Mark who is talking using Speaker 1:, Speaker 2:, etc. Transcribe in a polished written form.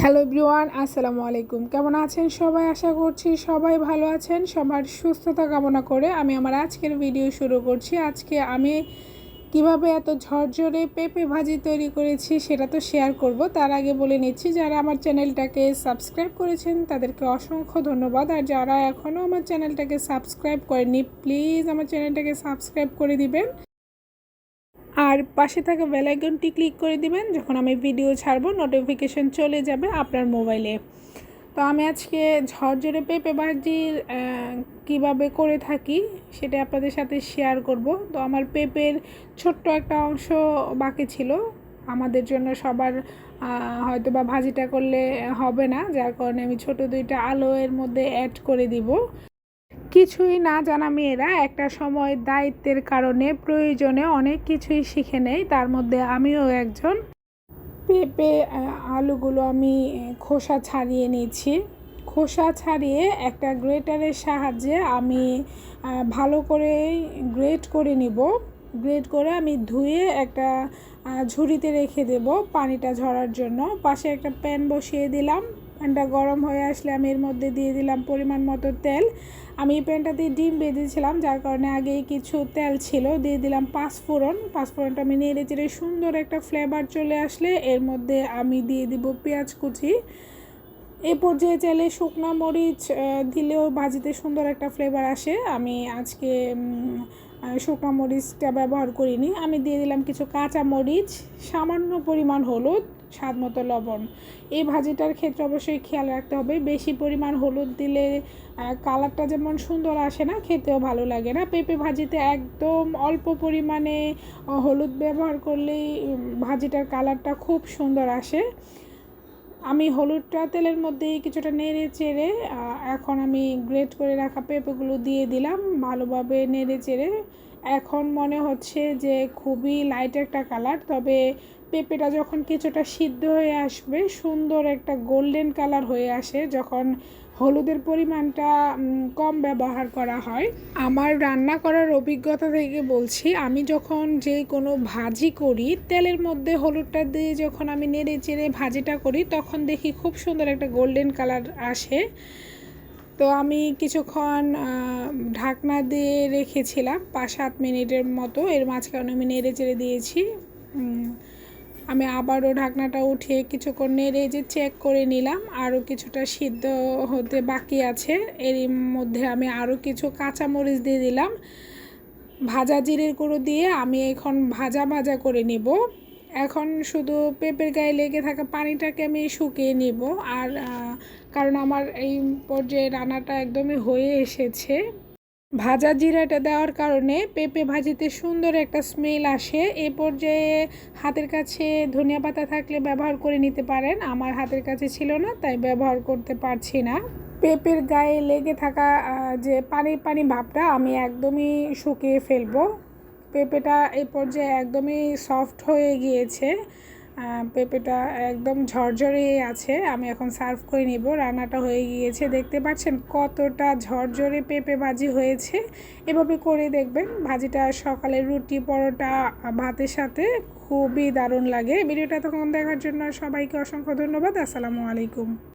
Speaker 1: Hello everyone, আসসালামু আলাইকুম। কেমন আছেন সবাই? আশা করছি সবাই ভালো আছেন। সবার সুস্থতা কামনা করে আমি আমার আজকের ভিডিও শুরু করছি। আজকে আমি কিভাবে এত ঝরঝরে পেঁপে ভাজি তৈরি করেছি সেটা তো শেয়ার করব। তার আগে বলে নিচ্ছি, যারা আমার চ্যানেলটাকে সাবস্ক্রাইব করেছেন তাদেরকে অসংখ্য ধন্যবাদ। আর যারা এখনও আমার চ্যানেলটাকে সাবস্ক্রাইব করেননি, প্লিজ আমার চ্যানেলটাকে সাবস্ক্রাইব করে দিবেন আর পাশে থাকা বেল আইকনটি ক্লিক করে দিবেন। যখন আমি ভিডিও ছাড়বো নোটিফিকেশন চলে যাবে আপনার মোবাইলে। তো আমি আজকে ঝরঝরে পেঁপে ভাজির কীভাবে করে থাকি সেটা আপনাদের সাথে শেয়ার করব। তো আমার পেঁপের ছোট্ট একটা অংশ বাকি ছিল, আমাদের জন্য সবার হয়তো বা ভাজিটা করলে হবে না, যার কারণে আমি ছোট দুইটা আলু এর মধ্যে অ্যাড করে দিব। কিছুই না জানা মেয়েরা একটা সময় দায়িত্বের কারণে প্রয়োজনে অনেক কিছুই শিখে নেয়, তার মধ্যে আমিও একজন। পেঁপে আলুগুলো আমি খোসা ছাড়িয়ে নিয়েছি। খোসা ছাড়িয়ে একটা গ্রেটারের সাহায্যে আমি ভালো করে গ্রেট করে নিব। গ্রেট করে আমি ধুয়ে একটা ঝুড়িতে রেখে দেব পানিটা ঝরার জন্য। পাশে একটা প্যান বসিয়ে দিলাম। প্যানটা গরম হয়ে আসলে আমি এর মধ্যে দিয়ে দিলাম পরিমাণ মতো তেল। আমি এই প্যানটাতে ডিম ভেজেছিলাম, যার কারণে আগেই কিছু তেল ছিল। দিয়ে দিলাম পাঁচফোড়ন। পাঁচফোড়নটা আমি নেড়ে চেড়ে সুন্দর একটা ফ্লেভার চলে আসলে এর মধ্যে আমি দিয়ে দিব পেঁয়াজ কুচি। এ পর্যায়ে চাইলে শুকনো মরিচ দিলেও ভাজিতে সুন্দর একটা ফ্লেভার আসে। আমি আজকে শুকনো মরিচটা ব্যবহার করিনি। আমি দিয়ে দিলাম কিছু কাঁচা মরিচ, সামান্য পরিমাণ হলুদ, স্বাদ মতো লবণ। এই ভাজিটার ক্ষেত্রে অবশ্যই খেয়াল রাখতে হবে, বেশি পরিমাণ হলুদ দিলে কালারটা যেমন সুন্দর আসে না, খেতেও ভালো লাগে না। পেঁপে ভাজিতে একদম অল্প পরিমাণে হলুদ ব্যবহার করলেই ভাজিটার কালারটা খুব সুন্দর আসে। আমি হলুদটা তেলের মধ্যেই কিছুটা নেড়ে চেড়ে এখন আমি গ্রেট করে রাখা পেঁপেগুলো দিয়ে দিলাম, ভালোভাবে নেড়ে চেড়ে। এখন মনে হচ্ছে যে খুবই লাইট একটা কালার, তবে পেঁপেটা যখন কিছুটা সিদ্ধ হয়ে আসবে, সুন্দর একটা গোল্ডেন কালার হয়ে আসে, যখন হলুদের পরিমাণটা কম ব্যবহার করা হয়। আমার রান্না করার অভিজ্ঞতা থেকে বলছি, আমি যখন যে কোনো ভাজি করি তেলের মধ্যে হলুদটা দিয়ে যখন আমি নেড়ে চেড়ে ভাজিটা করি, তখন দেখি খুব সুন্দর একটা গোল্ডেন কালার আসে। তো আমি কিছুক্ষণ ঢাকনা দিয়ে রেখেছিলাম 5-7 মিনিটের মতো। এর মাঝখানে আমি নেড়ে চেড়ে দিয়েছি। আমি আবারও ঢাকনাটা উঠিয়ে কিছুক্ষণ নেড়ে যে চেক করে নিলাম, আরও কিছুটা সিদ্ধ হতে বাকি আছে। এর মধ্যে আমি আরও কিছু কাঁচামরিচ দিয়ে দিলাম। ভাজা জিরের গুঁড়ো দিয়ে আমি এখন ভাজা ভাজা করে নিব। এখন শুধু পেঁপের গায়ে লেগে থাকা পানিটাকে আমি শুকিয়ে নিব। আর কারণ আমার এই পর্যায়ে রান্নাটা একদমই হয়ে এসেছে। ভাজা জিরাটা দেওয়ার কারণে পেঁপে ভাজিতে সুন্দর একটা স্মেল আসে। এ পর্যায়ে হাতের কাছে ধনিয়া পাতা থাকলে ব্যবহার করে নিতে পারেন। আমার হাতের কাছে ছিল না, তাই ব্যবহার করতে পারছি না। পেঁপের গায়ে লেগে থাকা যে পানি পানি ভাবটা আমি একদমই শুকিয়ে ফেলবো। পেঁপেটা এই পর্যায়ে একদমই সফট হয়ে গিয়েছে, পেঁপেটা একদম ঝরঝরে আছে। আমি এখন সার্ভ করে নিব। রান্নাটা হয়ে গিয়েছে, দেখতে পাচ্ছেন কতটা ঝরঝরে পেঁপে ভাজি হয়েছে। এভাবে করে দেখবেন, ভাজিটা সকালে রুটি পরোটা ভাতের সাথে খুবই দারুণ লাগে। ভিডিওটা তখন দেখার জন্য সবাইকে অসংখ্য ধন্যবাদ। আসসালামু আলাইকুম।